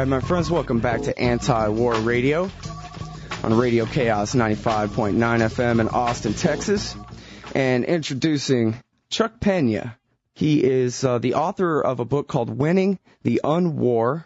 right, my friends, welcome back to Anti-War Radio on Radio Chaos 95.9 FM in Austin, Texas. And introducing Chuck Peña. He is the author of a book called Winning the Unwar,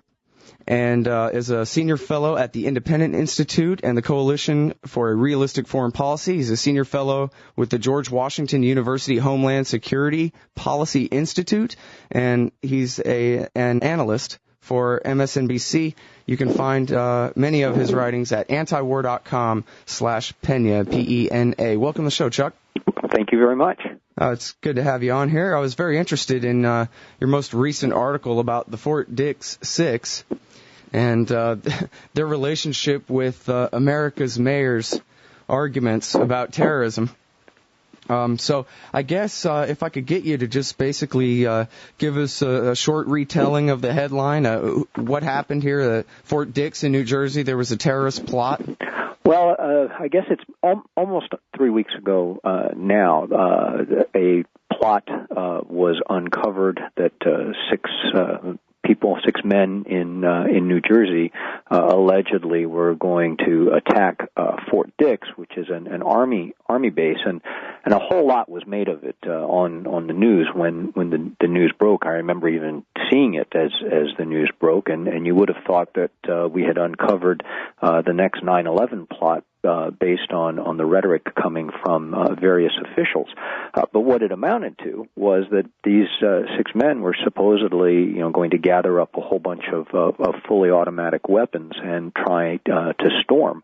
and is a senior fellow at the Independent Institute and the Coalition for a Realistic Foreign Policy. He's a senior fellow with the George Washington University Homeland Security Policy Institute, and he's an analyst for MSNBC. You can find many of his writings at antiwar.com/Peña, P-E-N-A. Welcome to the show, Chuck. Thank you very much. It's good to have you on here. I was very interested in your most recent article about the Fort Dix Six and their relationship with America's mayor's arguments about terrorism. So I guess if I could get you to just basically give us a short retelling of the headline, what happened here at Fort Dix in New Jersey. There was a terrorist plot. Well, I guess it's almost 3 weeks ago now. A plot was uncovered that six men in New Jersey allegedly were going to attack Fort Dix, which is an army base, and a whole lot was made of it on the news when the news broke. I remember even seeing it as the news broke, and you would have thought that we had uncovered the next 9/11 plot based on the rhetoric coming from various officials. But what it amounted to was that these 6 men were supposedly, going to gather up a whole bunch of fully automatic weapons and try to storm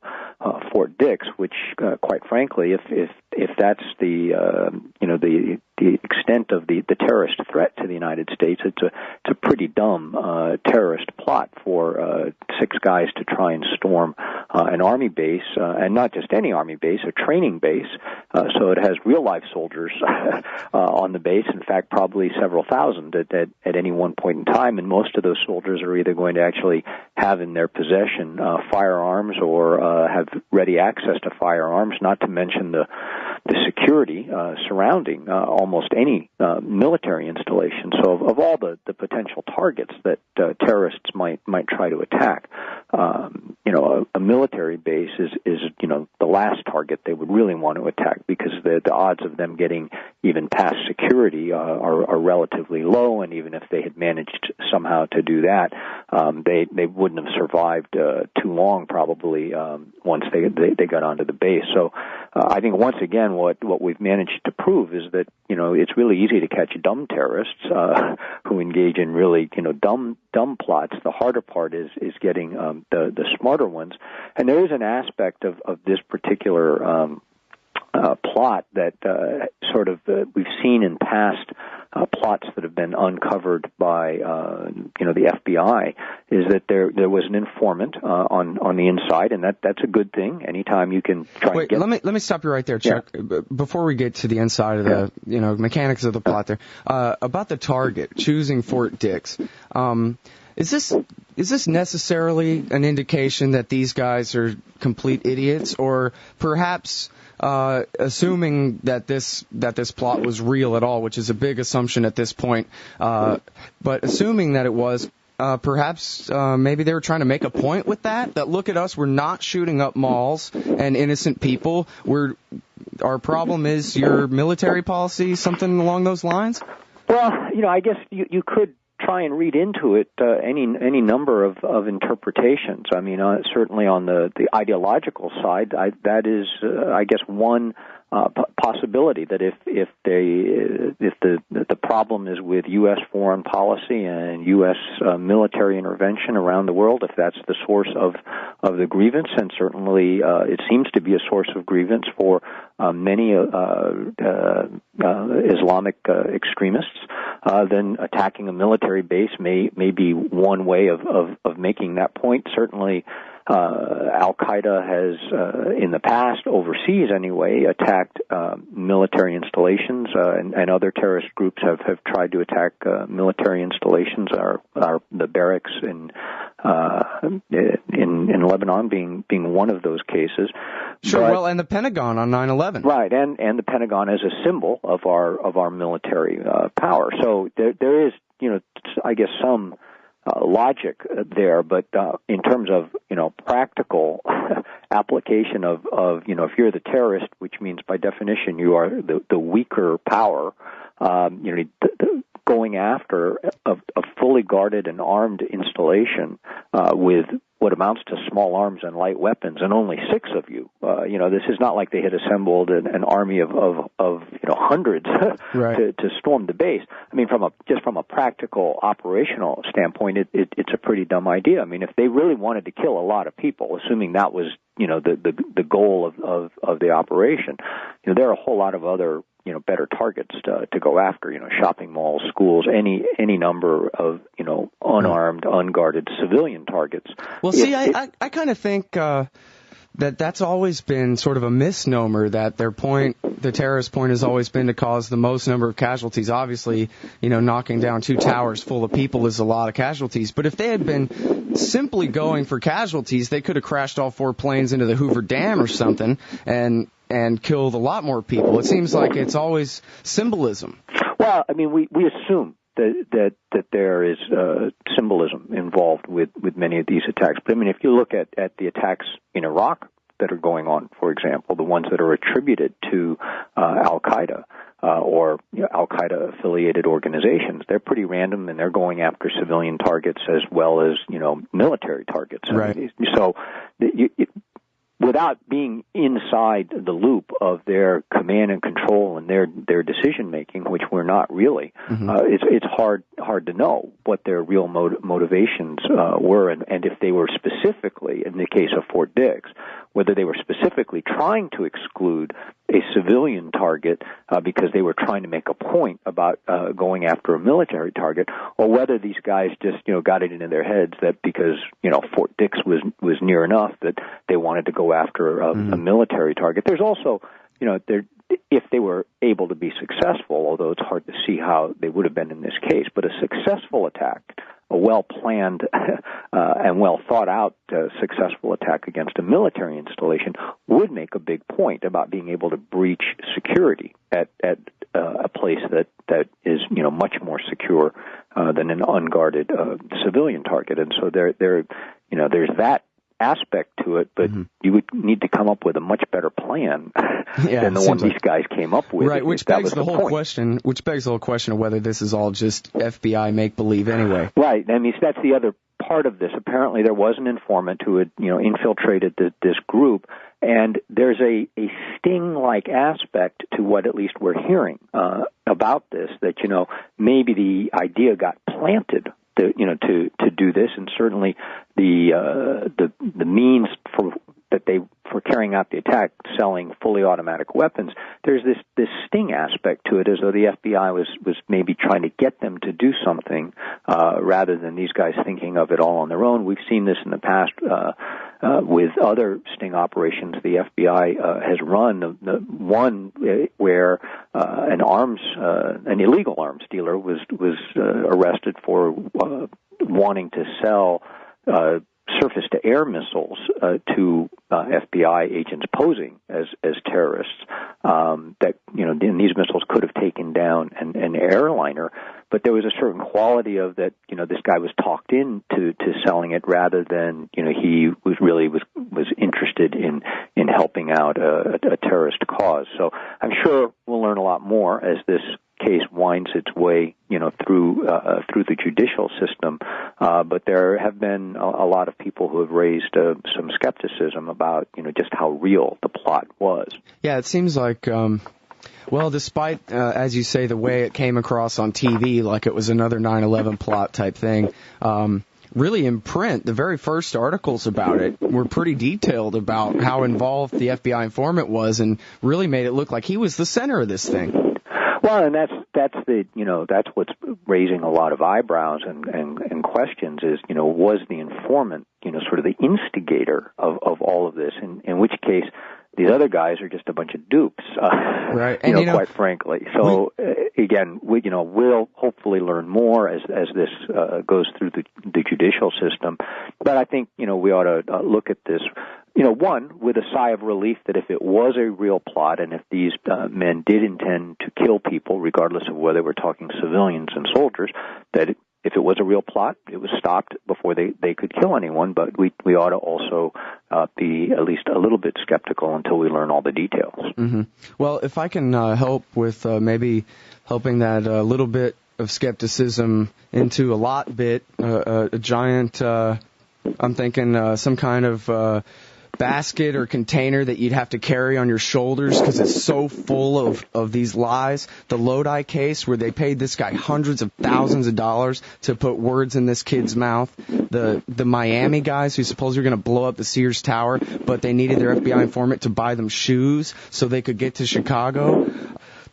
Fort Dix, which, quite frankly, if that's the extent of the terrorist threat to the United States, it's a pretty dumb terrorist plot for 6 guys to try and storm an army base, and not just any army base, a training base. So it has real-life soldiers on the base. In fact, probably several thousand at any one point in time, and most of those soldiers are either going to actually have in their possession firearms or have ready access to firearms, not to mention the security surrounding almost any military installation. So of all the potential targets that terrorists might try to attack, a military base is the last target they would really want to attack, because the odds of them getting even past security are relatively low, and even if they had managed somehow to do that, they wouldn't have survived too long probably once they got onto the base. So I think once again what we've managed to prove is that it's really easy to catch dumb terrorists who engage in really dumb plots. The harder part is getting the smarter ones, and there is an aspect of this particular plot that we've seen in past plots that have been uncovered by the FBI, is that there was an informant on the inside, and that's a good thing. Anytime you can try. Wait, let me stop you right there, Chuck. Yeah. Before we get to the inside of the mechanics of the plot there, about the target choosing Fort Dix. Is this necessarily an indication that these guys are complete idiots, or perhaps assuming that this plot was real at all, which is a big assumption at this point, but assuming that it was, perhaps maybe they were trying to make a point with that look at us, we're not shooting up malls and innocent people. Our problem is your military policy, something along those lines? Well, I guess you could try and read into it any number of interpretations. I mean, certainly on the ideological side, that is, I guess, one possibility, that if the problem is with U.S. foreign policy and U.S. military intervention around the world, if that's the source of the grievance, and certainly it seems to be a source of grievance for many Islamic extremists, then attacking a military base may be one way of making that point. Certainly, Al-Qaeda has, in the past, overseas anyway, attacked military installations, and other terrorist groups have tried to attack military installations. The barracks in Lebanon being one of those cases. Sure. Well, and the Pentagon on 9/11. Right, and the Pentagon as a symbol of our military power. So there is, I guess, some logic there, but in terms of practical application of if you're the terrorist, which means by definition you are the weaker power, going after a fully guarded and armed installation with what amounts to small arms and light weapons, and only 6 of you. This is not like they had assembled an army of hundreds right. to storm the base. I mean, from a practical operational standpoint, it's a pretty dumb idea. I mean, if they really wanted to kill a lot of people, assuming that was the goal of the operation, there are a whole lot of other better targets to go after, shopping malls, schools, any number of, unarmed, unguarded civilian targets. Well, see, I kind of think that's always been sort of a misnomer, that the terrorist point has always been to cause the most number of casualties. Obviously, knocking down 2 towers full of people is a lot of casualties. But if they had been simply going for casualties, they could have crashed all 4 planes into the Hoover Dam or something and killed a lot more people. It seems like it's always symbolism. Well, I mean, we assume that there is symbolism involved with many of these attacks. But I mean, if you look at the attacks in Iraq that are going on, for example, the ones that are attributed to Al-Qaeda or Al-Qaeda affiliated organizations, they're pretty random, and they're going after civilian targets as well as military targets. Right. So without being inside the loop of their command and control and their decision making, which we're not really, it's hard to know what their real motivations were, and if they were specifically, in the case of Fort Dix, whether they were specifically trying to exclude a civilian target because they were trying to make a point about going after a military target, or whether these guys just got it into their heads that because Fort Dix was near enough that they wanted to go after a military target. There's also if they were able to be successful, although it's hard to see how they would have been in this case, but a successful attack, a well-planned and well-thought-out successful attack against a military installation would make a big point about being able to breach security at a place that is much more secure than an unguarded civilian target. And so there's that aspect to it, but you would need to come up with a much better plan than the one these guys came up with. Right, which begs the whole question of whether this is all just FBI make-believe anyway. Right, I mean, that's the other part of this. Apparently there was an informant who had, infiltrated this group, and there's a sting-like aspect to what at least we're hearing about this, that, maybe the idea got planted to do this, and certainly the means for carrying out the attack, selling fully automatic weapons. There's this sting aspect to it, as though the FBI was maybe trying to get them to do something rather than these guys thinking of it all on their own. We've seen this in the past with other sting operations the FBI has run. The one where an illegal arms dealer was arrested for wanting to sell surface-to-air missiles to FBI agents posing as terrorists. And these missiles could have taken down an airliner, but there was a certain quality of that. This guy was talked into selling it rather than he was interested in helping out a terrorist cause. So I'm sure we'll learn a lot more as this case winds its way, through the judicial system. But there have been a lot of people who have raised some skepticism about, just how real the plot was. Yeah, it seems like, despite, as you say, the way it came across on TV, like it was another 9/11 plot type thing, really in print, the very first articles about it were pretty detailed about how involved the FBI informant was, and really made it look like he was the center of this thing. Well, and that's what's raising a lot of eyebrows and questions is, was the informant, sort of the instigator of all of this, in which case these other guys are just a bunch of dupes, right? And, quite frankly. So again, we'll hopefully learn more as this goes through the judicial system. But I think we ought to look at this. One, with a sigh of relief that if it was a real plot and if these men did intend to kill people, regardless of whether we're talking civilians and soldiers, that if it was a real plot, it was stopped before they could kill anyone, but we ought to also be at least a little bit skeptical until we learn all the details. Mm-hmm. Well, if I can help with maybe helping that little bit of skepticism into a lot bit, a giant, I'm thinking some kind of basket or container that you'd have to carry on your shoulders because it's so full of these lies. The Lodi case where they paid this guy hundreds of thousands of dollars to put words in this kid's mouth. The Miami guys who supposedly were going to blow up the Sears Tower, but they needed their FBI informant to buy them shoes so they could get to Chicago.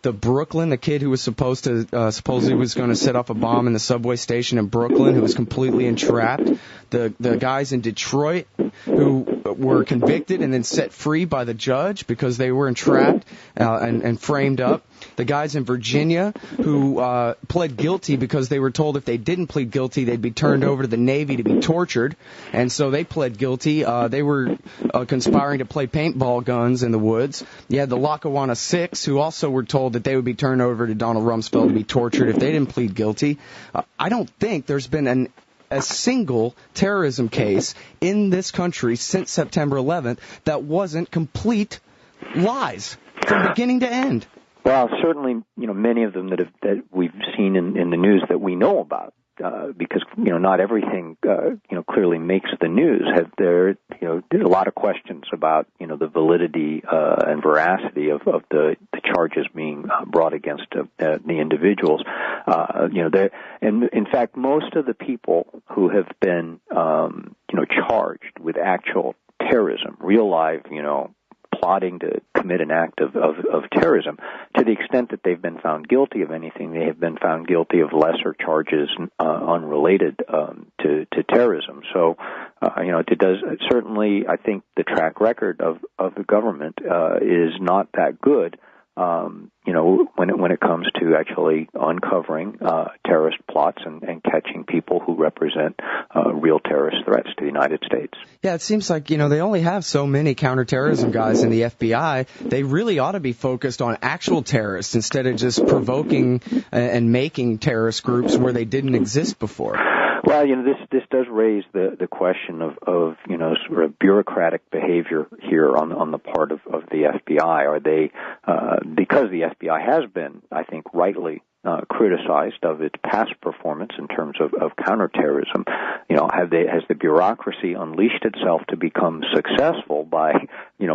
The Brooklyn, the kid who was supposedly was going to set off a bomb in the subway station in Brooklyn, who was completely entrapped. The guys in Detroit who were convicted and then set free by the judge because they were entrapped and framed up. The guys in Virginia who pled guilty because they were told if they didn't plead guilty, they'd be turned over to the Navy to be tortured. And so they pled guilty. They were conspiring to play paintball guns in the woods. You had the Lackawanna Six who also were told that they would be turned over to Donald Rumsfeld to be tortured if they didn't plead guilty. I don't think there's been a single terrorism case in this country since September 11th that wasn't complete lies from beginning to end. Well, certainly, many of them that we've seen in the news that we know about, because not everything clearly makes the news. There's a lot of questions about the validity and veracity of the charges being brought against the individuals. And in fact, most of the people who have been charged with actual terrorism, real life, plotting to commit an act of terrorism, to the extent that they've been found guilty of anything, they have been found guilty of lesser charges unrelated to terrorism. So, it does certainly. I think the track record of the government is not that good. When it comes to actually uncovering terrorist plots and catching people who represent real terrorist threats to the United States. Yeah, it seems like, they only have so many counterterrorism guys in the FBI. They really ought to be focused on actual terrorists instead of just provoking and making terrorist groups where they didn't exist before. Well, this does raise the question of sort of bureaucratic behavior here on the part of the FBI. Are they because the FBI has been, I think, rightly criticized of its past performance in terms of counterterrorism? Has the bureaucracy unleashed itself to become successful by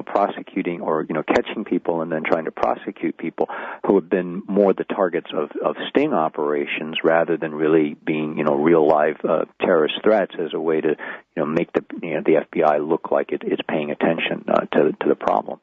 prosecuting or catching people and then trying to prosecute people who have been more the targets of sting operations rather than really being real live terrorist threats as a way to make the FBI look like it's paying attention to the problem.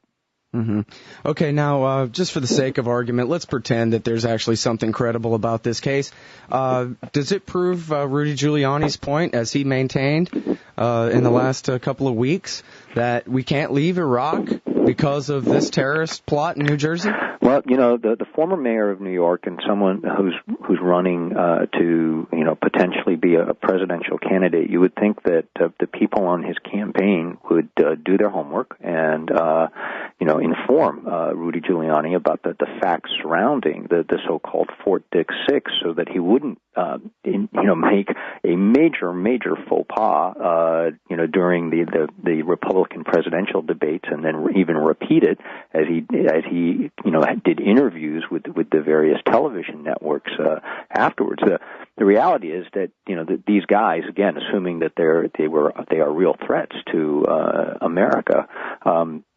Mm-hmm. Okay, now, just for the sake of argument, let's pretend that there's actually something credible about this case. Does it prove Rudy Giuliani's point, as he maintained in the last couple of weeks, that we can't leave Iraq because of this terrorist plot in New Jersey? Well, the former mayor of New York and someone who's running to potentially be a presidential candidate, you would think that the people on his campaign would do their homework and inform Rudy Giuliani about the facts surrounding the so-called Fort Dick 6, so that he wouldn't make a major faux pas during the Republican presidential debates, and then even repeat it as he did interviews with the various television networks afterwards. The reality is that that these guys, again, assuming that they are real threats to America,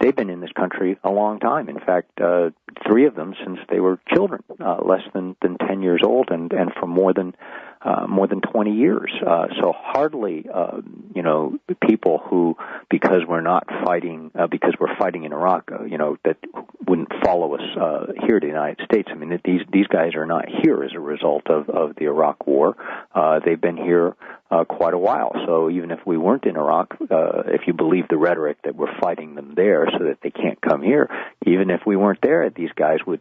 they've been in this country a long time. In fact, 3 of them since they were children, less than 10 years old, and for more than 20 years. So hardly, people who, because we're not fighting, because we're fighting in Iraq, that wouldn't follow us here to the United States. I mean, these guys are not here as a result of the Iraq War. They've been here quite a while. So even if we weren't in Iraq, if you believe the rhetoric that we're fighting them there so that they can't come here, even if we weren't there, these guys would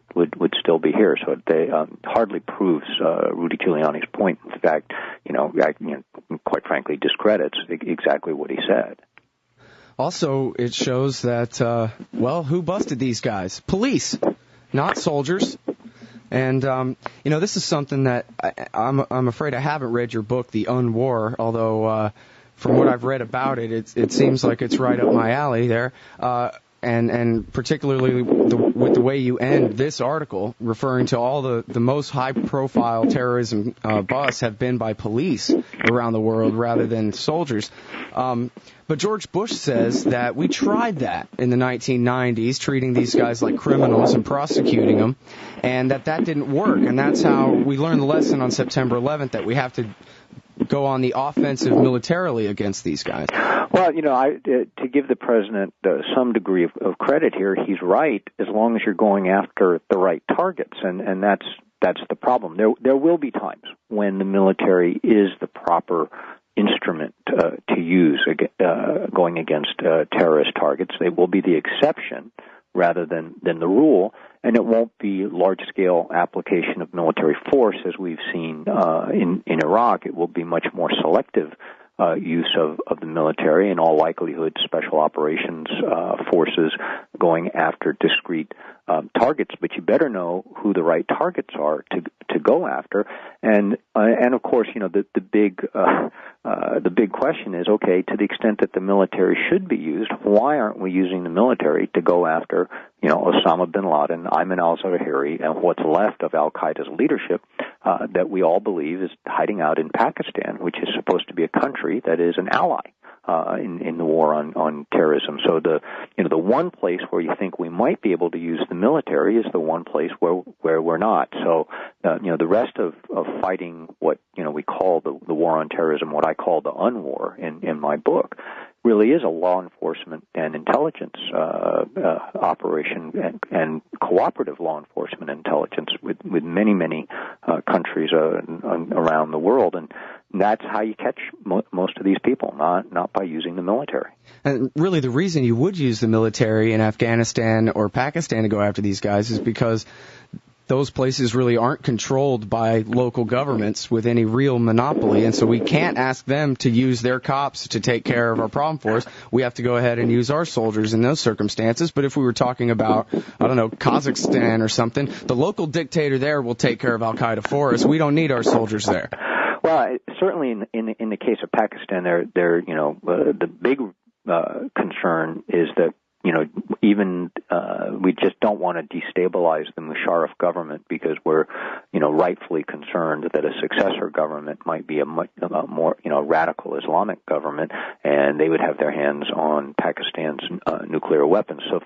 still be here. So they hardly proves Rudy Giuliani's point. In fact, quite frankly, discredits exactly what he said. Also, it shows that, who busted these guys? Police, not soldiers. And, this is something that I'm afraid I haven't read your book, The Unwar, although from what I've read about it, it seems like it's right up my alley there. And particularly with the way you end this article, referring to all the most high-profile terrorism busts have been by police around the world rather than soldiers. But George Bush says that we tried that in the 1990s, treating these guys like criminals and prosecuting them, and that didn't work. And that's how we learned the lesson on September 11th, that we have to go on the offensive militarily against these guys. Well, to give the president some degree of credit here, he's right as long as you're going after the right targets, and that's the problem. There will be times when the military is the proper instrument to use going against terrorist targets. They will be the exception rather than the rule, and it won't be large-scale application of military force as we've seen in Iraq. It will be much more selective use of the military, in all likelihood special operations forces going after discrete targets. But you better know who the right targets are to go after. And of course, the big question is, okay, to the extent that the military should be used, why aren't we using the military to go after Osama bin Laden, Ayman al-Zawahiri, and what's left of al-Qaeda's leadership that we all believe is hiding out in Pakistan, which is supposed to be a country that is an ally in the war on terrorism. So the one place where you think we might be able to use the military is the one place where we're not. So the rest of fighting what we call the war on terrorism, what I call the unwar in my book, really is a law enforcement and intelligence operation and cooperative law enforcement intelligence with many countries around the world, and that's how you catch most of these people, not by using the military. And really, the reason you would use the military in Afghanistan or Pakistan to go after these guys is because those places really aren't controlled by local governments with any real monopoly, and so we can't ask them to use their cops to take care of our problem for us. We have to go ahead and use our soldiers in those circumstances. But if we were talking about, Kazakhstan or something, the local dictator there will take care of al-Qaeda for us. We don't need our soldiers there. Well, certainly in the case of Pakistan, the big concern is that even we just don't want to destabilize the Musharraf government because we're, rightfully concerned that a successor government might be a much more, radical Islamic government, and they would have their hands on Pakistan's nuclear weapons. So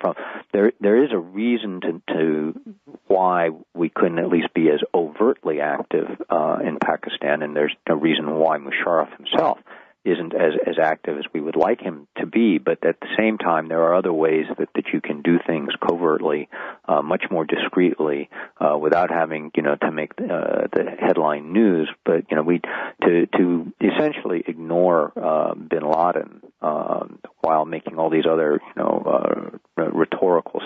there is a reason to why we couldn't at least be as overtly active in Pakistan, and there's no reason why Musharraf himself isn't as active as we would like him to be, but at the same time, there are other ways that you can do things covertly, much more discreetly, without having, to make the headline news. But, to essentially ignore bin Laden while making all these other, rhetorical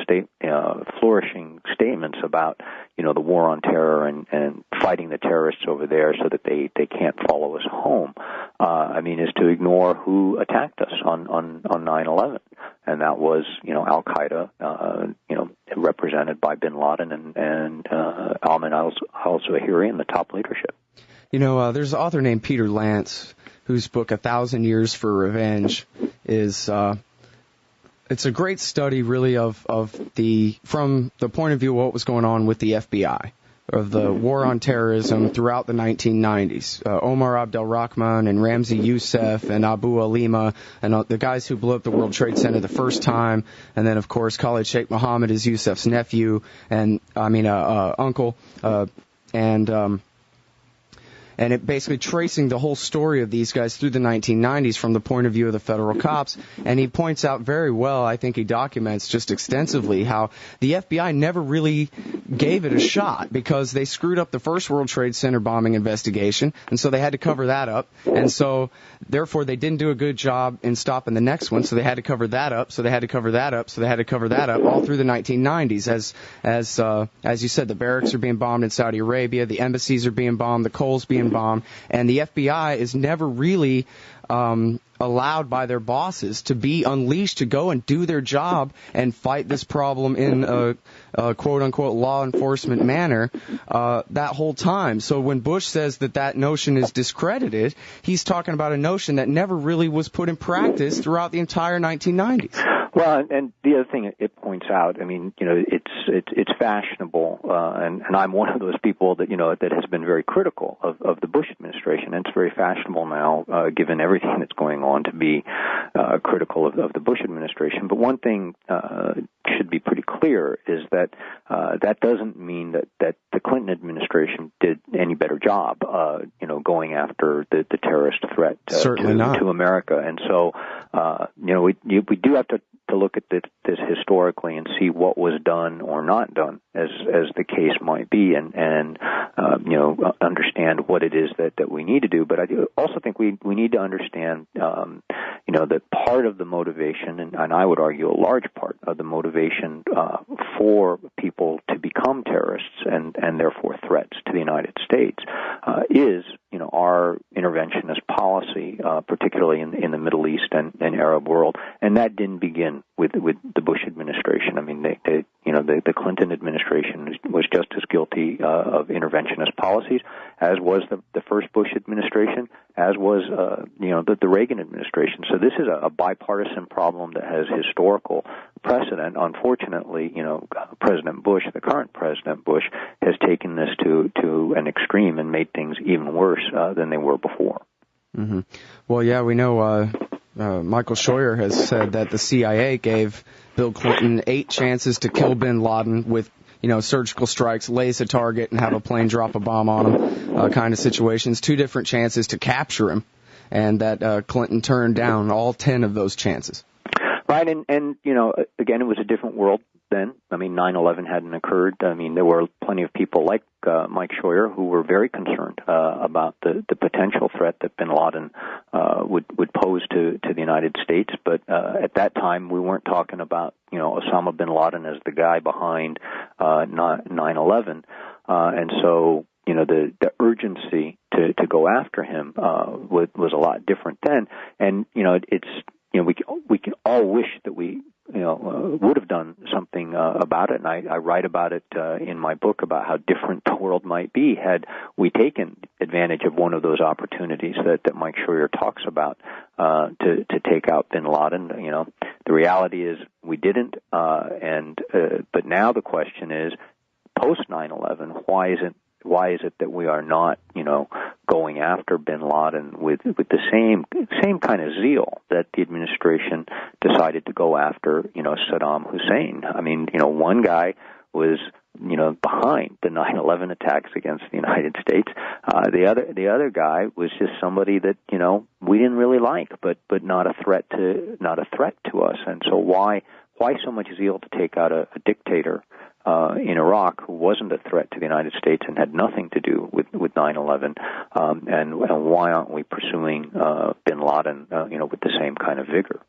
flourishing statements about, the war on terror and fighting the terrorists over there so that they can't follow us home, is to ignore who attacked us on 9/11, and that was al-Qaeda, represented by bin Laden and Ayman al-Zawahiri and the top leadership. There's an author named Peter Lance whose book 1,000 Years for Revenge is it's a great study really from the point of view of what was going on with the FBI, of the war on terrorism throughout the 1990s. Omar Abdel-Rahman and Ramzi Youssef and Abu Alima and the guys who blew up the World Trade Center the first time, and then, of course, Khalid Sheikh Mohammed is Youssef's nephew and, uncle, and it basically tracing the whole story of these guys through the 1990s from the point of view of the federal cops. And he points out very well, I think he documents just extensively, how the FBI never really gave it a shot because they screwed up the first World Trade Center bombing investigation, and so they had to cover that up. And so, therefore, they didn't do a good job in stopping the next one, so they had to cover that up, so they had to cover that up, so they had to cover that up all through the 1990s. As you said, the barracks are being bombed in Saudi Arabia, the embassies are being bombed, the coal's being bombed, and the FBI is never really allowed by their bosses to be unleashed to go and do their job and fight this problem in a quote-unquote law enforcement manner that whole time. So when Bush says that notion is discredited, he's talking about a notion that never really was put in practice throughout the entire 1990s. Well, and the other thing it points out, I mean, it's fashionable, and I'm one of those people that that has been very critical of the Bush administration, and it's very fashionable now, given everything that's going on, to be critical of the Bush administration. But one thing should be pretty clear is that that doesn't mean that the Clinton administration did any better job, going after the terrorist threat to America. And so, we do have to look at this historically and see what was done or not done, as the case might be, and understand what it is that we need to do. But I do also think we need to understand, that part of the motivation, and I would argue a large part of the motivation for people to become terrorists and therefore threats to the United States is our interventionist policy, particularly in the Middle East and Arab world, and that didn't begin with the Bush administration. I mean, the Clinton administration was just as guilty of interventionist policies as was the first Bush administration, as was the Reagan administration. So this is a bipartisan problem that has historical precedent. Unfortunately, President Bush, the current President Bush, has taken this to an extreme and made things even worse than they were before. Mm-hmm. Well, yeah, we know Michael Scheuer has said that the CIA gave Bill Clinton 8 chances to kill bin Laden with surgical strikes, lace a target, and have a plane drop a bomb on him, kind of situations. 2 different chances to capture him, and that Clinton turned down all 10 of those chances. Right, and again, it was a different world then. I mean, 9/11 hadn't occurred. I mean, there were plenty of people like Mike Scheuer who were very concerned about the potential threat that bin Laden would pose to the United States. But at that time, we weren't talking about Osama bin Laden as the guy behind 9/11, and so the urgency to go after him was a lot different then. And we can all wish that we would have done something about it, and I write about it in my book about how different the world might be had we taken advantage of one of those opportunities that Mike Scheuer talks about to take out bin Laden. The reality is we didn't, but now the question is, post 9/11, why is it that we are not, going after bin Laden with the same kind of zeal that the administration decided to go after, Saddam Hussein? I mean, one guy was, behind the 9/11 attacks against the United States. The other guy was just somebody that, we didn't really like, but not a threat to us. And so why so much zeal to take out a dictator in Iraq who wasn't a threat to the United States and had nothing to do with 9/11, and why aren't we pursuing bin Laden, with the same kind of vigor?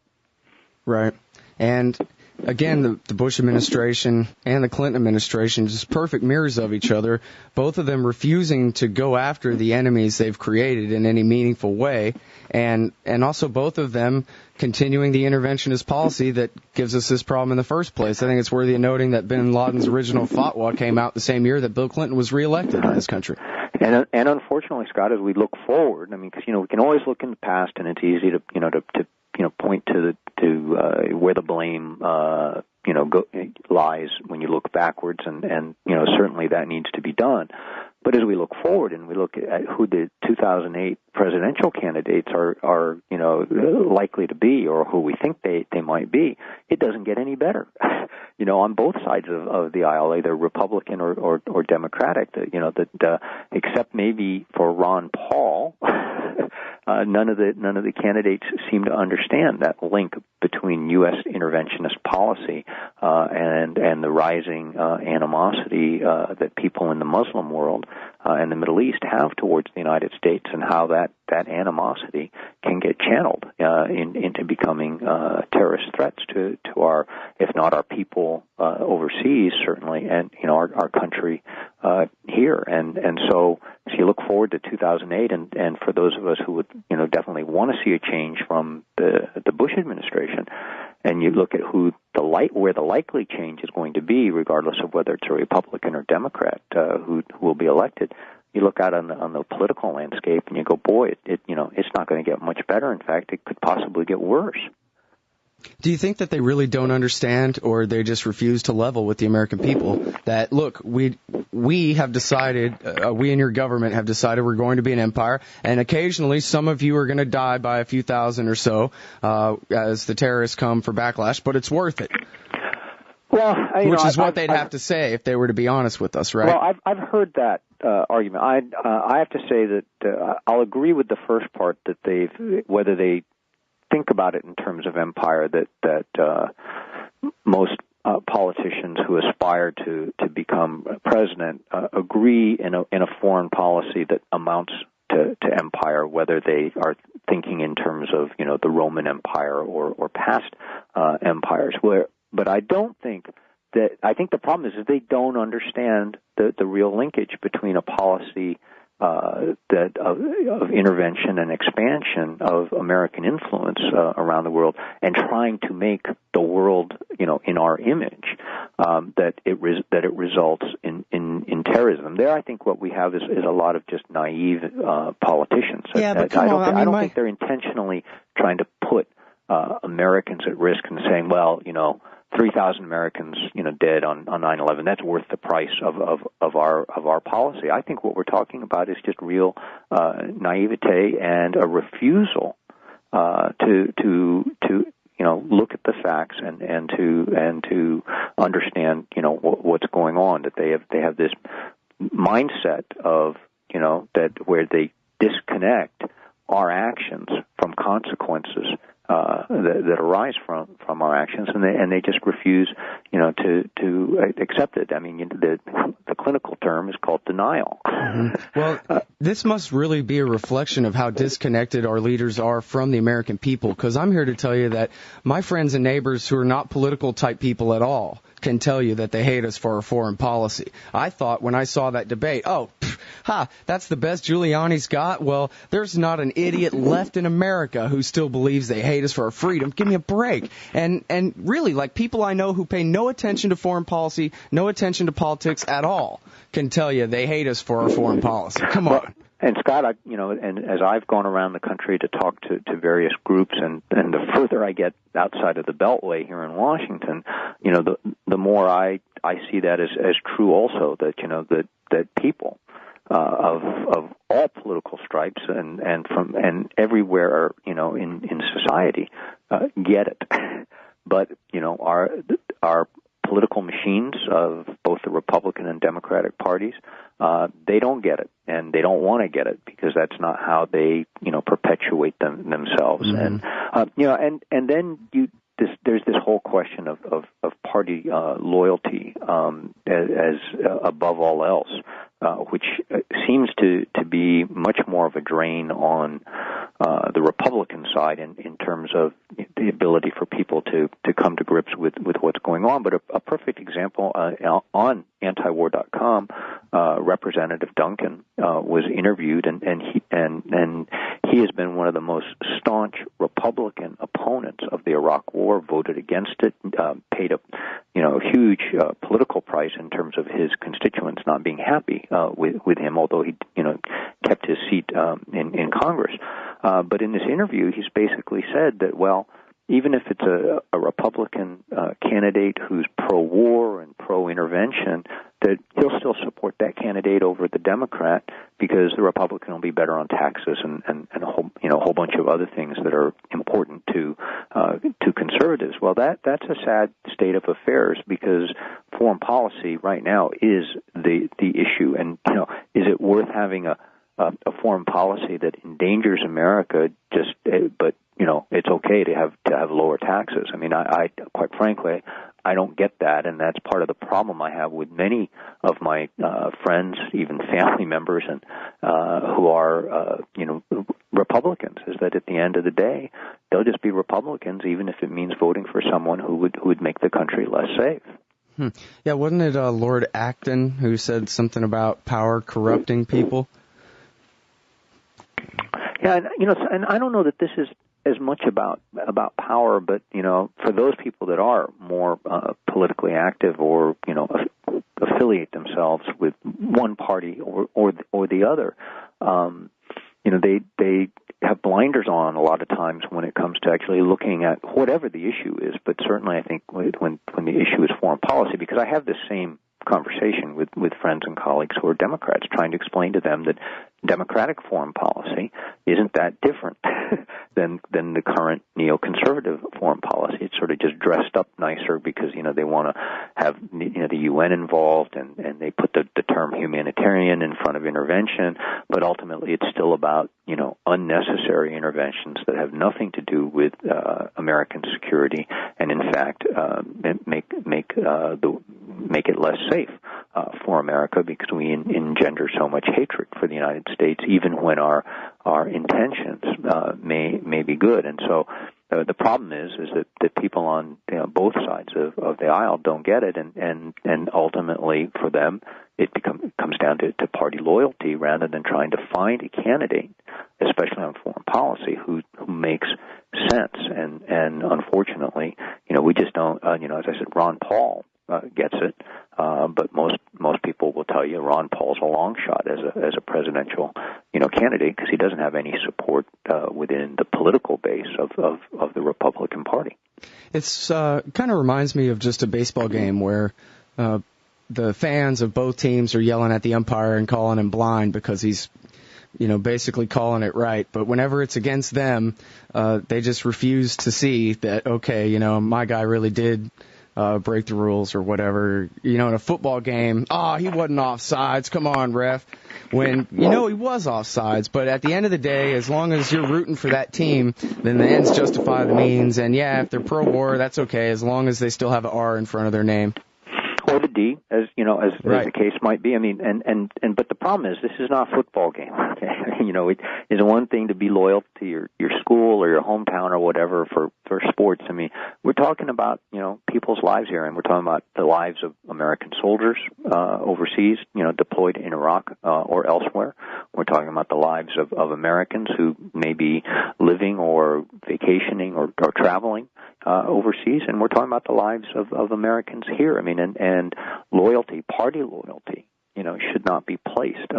Right. And again, the Bush administration and the Clinton administration, just perfect mirrors of each other, both of them refusing to go after the enemies they've created in any meaningful way, and also both of them continuing the interventionist policy that gives us this problem in the first place. I think it's worthy of noting that bin Laden's original fatwa came out the same year that Bill Clinton was reelected in this country. And unfortunately, Scott, as we look forward, I mean, because we can always look in the past, and it's easy to point to where the blame lies when you look backwards, and certainly that needs to be done. But as we look forward and we look at who the 2008 presidential candidates are likely to be, or who we think they might be, it doesn't get any better. On both sides of the aisle, either Republican or Democratic. Except maybe for Ron Paul, none of the candidates seem to understand that link between U.S. interventionist policy and the rising animosity that people in the Muslim world and the Middle East have towards the United States, and how that animosity can get channeled into becoming terrorist threats to our, if not our people overseas, certainly, and our country here. And so you look forward to 2008, and for those of us who would definitely want to see a change from the Bush administration, and you look at where the likely change is going to be, regardless of whether it's a Republican or Democrat who will be elected. You look out on the political landscape, and you go, boy, it's not going to get much better. In fact, it could possibly get worse. Do you think that they really don't understand, or they just refuse to level with the American people? That, look, we have decided, we and your government have decided we're going to be an empire, and occasionally some of you are going to die by a few thousand or so as the terrorists come for backlash, but it's worth it. Well, which is what they'd have to say if they were to be honest with us, right? Well, I've heard that argument. I have to say that I'll agree with the first part, that whether they think about it in terms of empire, that most politicians who aspire to become president agree in a foreign policy that amounts to empire, whether they are thinking in terms of the Roman Empire or past empires. But I don't think that. I think the problem is they don't understand the real linkage between a policy of intervention and expansion of American influence around the world, and trying to make the world, in our image, that it results in terrorism. There, I think what we have is a lot of just naive politicians. Yeah, but I don't think they're intentionally trying to put Americans at risk and saying, well, 3,000 Americans, dead on 9/11. That's worth the price of our policy. I think what we're talking about is just real naivete and a refusal to look at the facts and to understand what's going on. That they have this mindset of that where they disconnect our actions from consequences that arise from our actions, and they just refuse, to accept it. I mean, the clinical term is called denial. Mm-hmm. Well, this must really be a reflection of how disconnected our leaders are from the American people, because I'm here to tell you that my friends and neighbors who are not political type people at all can tell you that they hate us for our foreign policy. I thought when I saw that debate, that's the best Giuliani's got? Well, there's not an idiot left in America who still believes they hate us for our freedom. Give me a break. And really, like, people I know who pay no attention to foreign policy, no attention to politics at all, can tell you they hate us for our foreign policy. Come on. And Scott, and as I've gone around the country to talk to various groups, and the further I get outside of the Beltway here in Washington, the more I see that as true also, that people of all political stripes and everywhere in society get it, but our political machines of both the Republican and Democratic parties, they don't get it, and they don't want to get it, because that's not how they perpetuate themselves. Mm-hmm. And then there's this whole question of party loyalty as above all else, which seems to be much more of a drain on the Republican side in terms of the ability for people to come to grips with what's going on. But a perfect example on antiwar.com, Representative Duncan was interviewed, and he has been one of the most staunch Republican opponents of the Iraq War, voted against it, paid a huge political price in terms of his constituents not being happy with him, although he kept his seat in Congress. But in this interview, he's basically said that, well, even if it's a Republican candidate who's pro-war and pro-intervention, that he'll still support that candidate over the Democrat, because the Republican will be better on taxes and a whole bunch of other things that are important to conservatives. Well, that's a sad state of affairs, because foreign policy right now is the issue. And is it worth having a foreign policy that endangers America but it's okay to have lower taxes? I mean, I quite frankly, I don't get that, and that's part of the problem I have with many of my friends, even family members, and who are Republicans, is that at the end of the day, they'll just be Republicans, even if it means voting for someone who would make the country less safe. Yeah, wasn't it Lord Acton who said something about power corrupting people? Yeah, and I don't know that this is as much about power, but for those people that are more politically active or affiliate themselves with one party or the other, they have blinders on a lot of times when it comes to actually looking at whatever the issue is. But certainly, I think when the issue is foreign policy, because I have this same conversation with friends and colleagues who are Democrats, trying to explain to them that Democratic foreign policy isn't that different than the current neoconservative foreign policy. It's sort of just dressed up nicer because they want to have the UN involved, and they put the term humanitarian in front of intervention, but ultimately it's still about unnecessary interventions that have nothing to do with American security, and in fact make it less safe for America, because we engender so much hatred for the United States, even when our intentions may be good. And so the problem is that people on both sides of the aisle don't get it, and ultimately for them it comes down to party loyalty rather than trying to find a candidate, especially on foreign policy, who makes sense. And unfortunately, we just don't. As I said, Ron Paul gets it, but most people will tell you Ron Paul's a long shot as a presidential candidate, because he doesn't have any support within the political base of the Republican Party. It's kind of reminds me of just a baseball game where the fans of both teams are yelling at the umpire and calling him blind because he's basically calling it right. But whenever it's against them, they just refuse to see that, okay, my guy really did break the rules or whatever. In a football game, he wasn't offsides. Come on, ref. When, he was offsides. But at the end of the day, as long as you're rooting for that team, then the ends justify the means. And yeah, if they're pro-war, that's okay, as long as they still have an R in front of their name. Or the D, as right. the case might be. I mean, but the problem is, this is not a football game. Okay? It is one thing to be loyal to your school or your hometown or whatever for sports. I mean, we're talking about people's lives here, and we're talking about the lives of American soldiers overseas, deployed in Iraq or elsewhere. We're talking about the lives of Americans who may be living or vacationing or traveling overseas, and we're talking about the lives of Americans here. I mean, and loyalty, party loyalty, should not be placed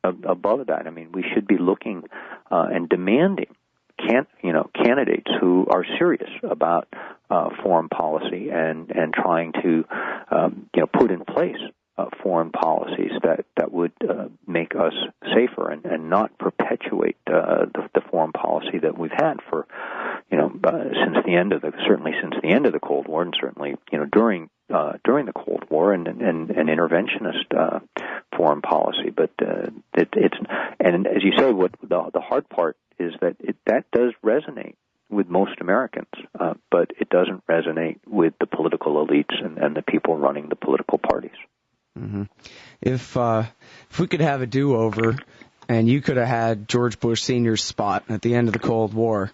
above that. I mean, we should be looking and demanding candidates who are serious about foreign policy and trying to put in place foreign policies that would make us safer and not perpetuate the foreign policy that we've had for since the end of the Cold War, and certainly during the Cold War, and interventionist foreign policy. But it's and as you say, what the hard part is that that does resonate with most Americans, but it doesn't resonate with the political elites and the people running the political parties. Mm-hmm. If we could have a do-over, and you could have had George Bush Sr.'s spot at the end of the Cold War,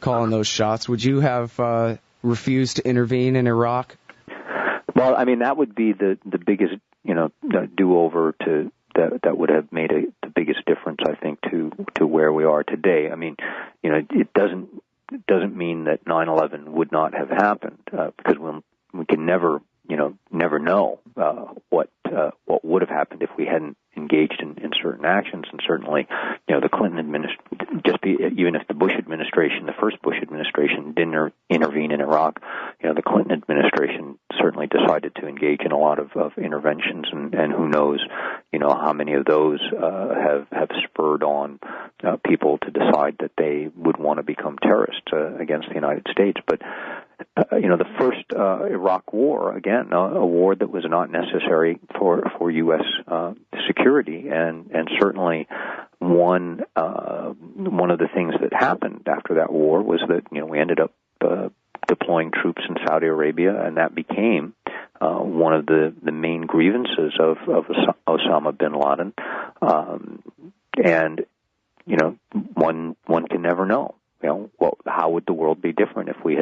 calling those shots, would you have refused to intervene in Iraq? Well, I mean, that would be the biggest do-over that would have made the biggest difference, I think, to where we are today. I mean, it doesn't mean that 9/11 would not have happened, because we can never know what would have happened if we hadn't engaged in certain actions. And certainly, the Clinton administration, even if the Bush administration, the first Bush administration, didn't intervene in Iraq, the Clinton administration certainly decided to engage in a lot of interventions, and who knows, how many of those have spurred on people to decide that they would want to become terrorists against the United States. But the first Iraq War, again, a war that was not necessary for U.S. security, and certainly one of the things that happened after that war was that we ended up deploying troops in Saudi Arabia, and that became one of the main grievances of Osama bin Laden. And one can never know. How would the world be different if we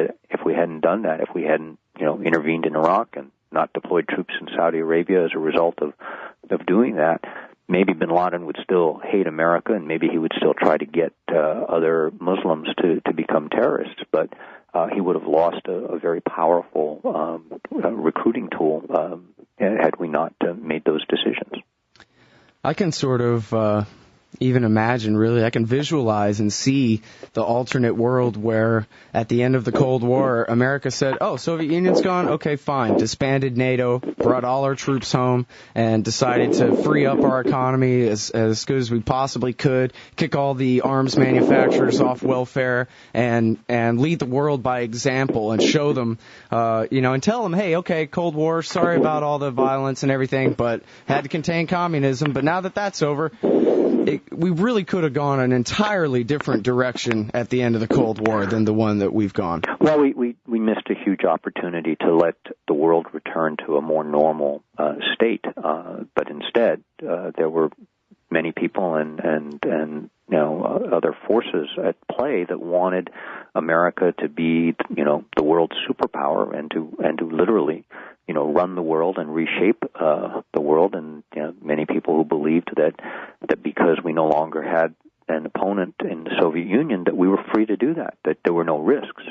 hadn't done that? If we hadn't intervened in Iraq and not deployed troops in Saudi Arabia as a result of doing that? maybe bin Laden would still hate America, and maybe he would still try to get other Muslims to become terrorists, but he would have lost a very powerful recruiting tool had we not made those decisions. I can sort of even imagine, really, I can visualize and see the alternate world where at the end of the Cold War, America said, oh, Soviet Union's gone? Okay, fine. Disbanded NATO, brought all our troops home, and decided to free up our economy as good as we possibly could, kick all the arms manufacturers off welfare, and lead the world by example and show them, and tell them, hey, okay, Cold War, sorry about all the violence and everything, but had to contain communism. But now that that's over, we really could have gone an entirely different direction at the end of the Cold War than the one that we've gone. Well, we missed a huge opportunity to let the world return to a more normal state, but instead there were many people and other forces at play that wanted America to be the world's superpower and to literally run the world and reshape the world. And many people who believed that because we no longer had an opponent in the Soviet Union, that we were free to do that there were no risks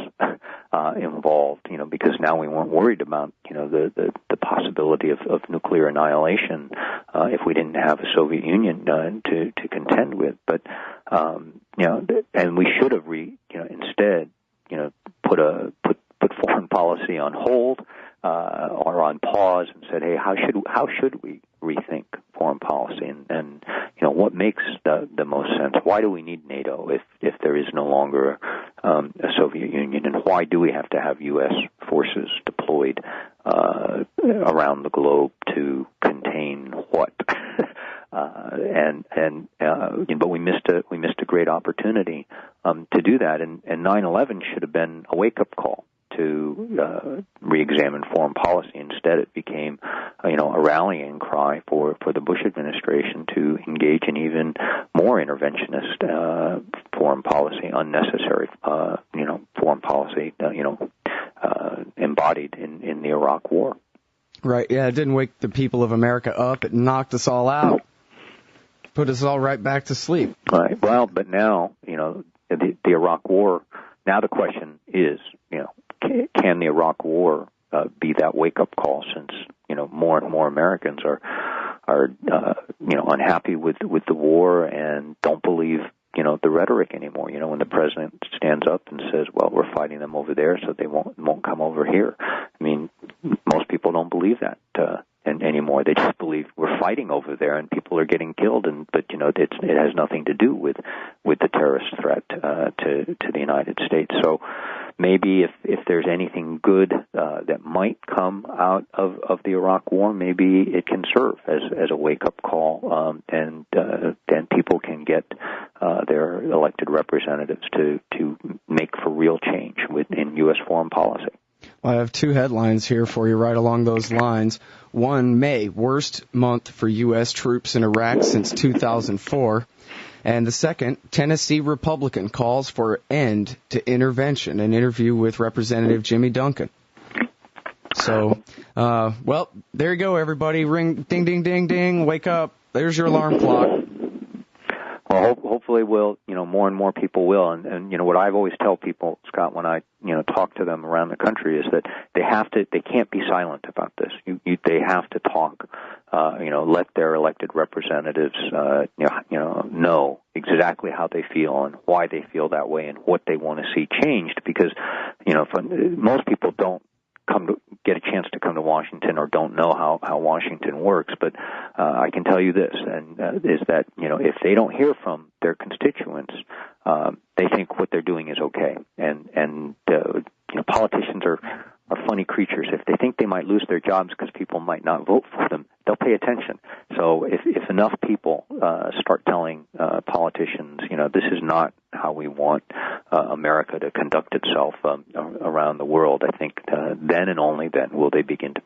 involved, because now we weren't worried about the possibility of nuclear annihilation if we didn't have a Soviet Union to contend with. But and we should have instead put foreign policy on hold or on pause and said, hey, how should we rethink foreign policy and what makes the most sense? Why do we need NATO if there is no longer a Soviet Union, and why do we have to have U.S. forces deployed around the globe to contain what? But we missed a great opportunity to do that, and 9/11 should have been a wake-up call to re-examine foreign policy. Instead, it became, a rallying cry for the Bush administration to engage in even more interventionist foreign policy, unnecessary, foreign policy, embodied in the Iraq War. Right. Yeah, it didn't wake the people of America up. It knocked us all out, put us all right back to sleep. Right. Well, but now, the Iraq War. Now the question is, can the Iraq War be that wake-up call? Since more and more Americans are unhappy with the war and don't believe the rhetoric anymore. When the president stands up and says, "Well, we're fighting them over there, so they won't come over here." I mean, most people don't believe that anymore. They just believe we're fighting over there and people are getting killed, but it has nothing to do with the terrorist threat to the United States. So maybe if there's anything good that might come out of the Iraq War, maybe it can serve as a wake-up call, and then people can get their elected representatives to make for real change in U.S. foreign policy. Well, I have two headlines here for you right along those lines. One, May, worst month for U.S. troops in Iraq since 2004. And the second, Tennessee Republican calls for end to intervention, an interview with Representative Jimmy Duncan. So, well, there you go, everybody. Ring, ding, ding, ding, ding, wake up. There's your alarm clock. Well, hopefully more and more people will. And what I've always tell people, Scott, when I, talk to them around the country is that they can't be silent about this. They have to talk, let their elected representatives, know exactly how they feel and why they feel that way and what they want to see changed, because, most people don't get a chance to come to Washington or don't know how Washington works. But I can tell you this, and is that if they don't hear from their constituents, they think what they're doing is okay. And politicians are funny creatures. If they think they might lose their jobs because people might not vote for them, they'll pay attention. So if enough people start telling politicians, this is not how we want America to conduct itself around the world, I think then and only then will they begin to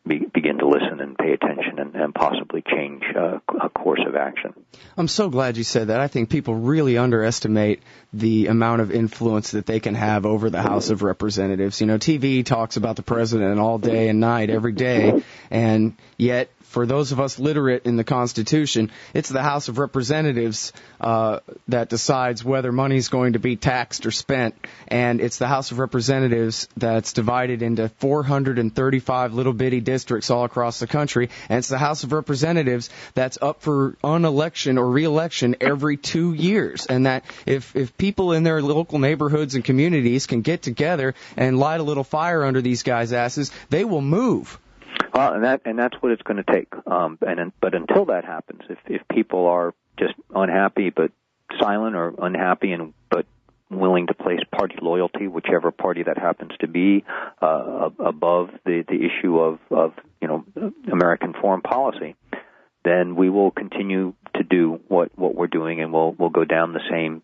begin to listen and pay attention and possibly change a course of action. I'm so glad you said that. I think people really underestimate the amount of influence that they can have over the House of Representatives. You know, TV talks about the president all day and night, every day, and yet for those of us literate in the Constitution, it's the House of Representatives that decides whether money's going to be taxed or spent, and it's the House of Representatives that's divided into 435 little bitty districts all across the country, and it's the House of Representatives that's up for unelection or re-election every 2 years, and that if people in their local neighborhoods and communities can get together and light a little fire under these guys' asses, they will move. Well, and that's what it's going to take. But until that happens, if people are just unhappy but silent, or unhappy but willing to place party loyalty, whichever party that happens to be, above the issue of American foreign policy, then we will continue to do what we're doing, and we'll go down the same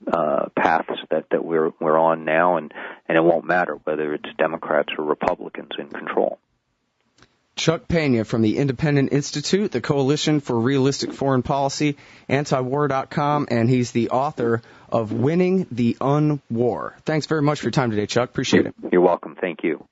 paths that we're on now, and it won't matter whether it's Democrats or Republicans in control. Chuck Peña from the Independent Institute, the Coalition for Realistic Foreign Policy, antiwar.com, and he's the author of Winning the Unwar. Thanks very much for your time today, Chuck. Appreciate it. You're welcome. Thank you.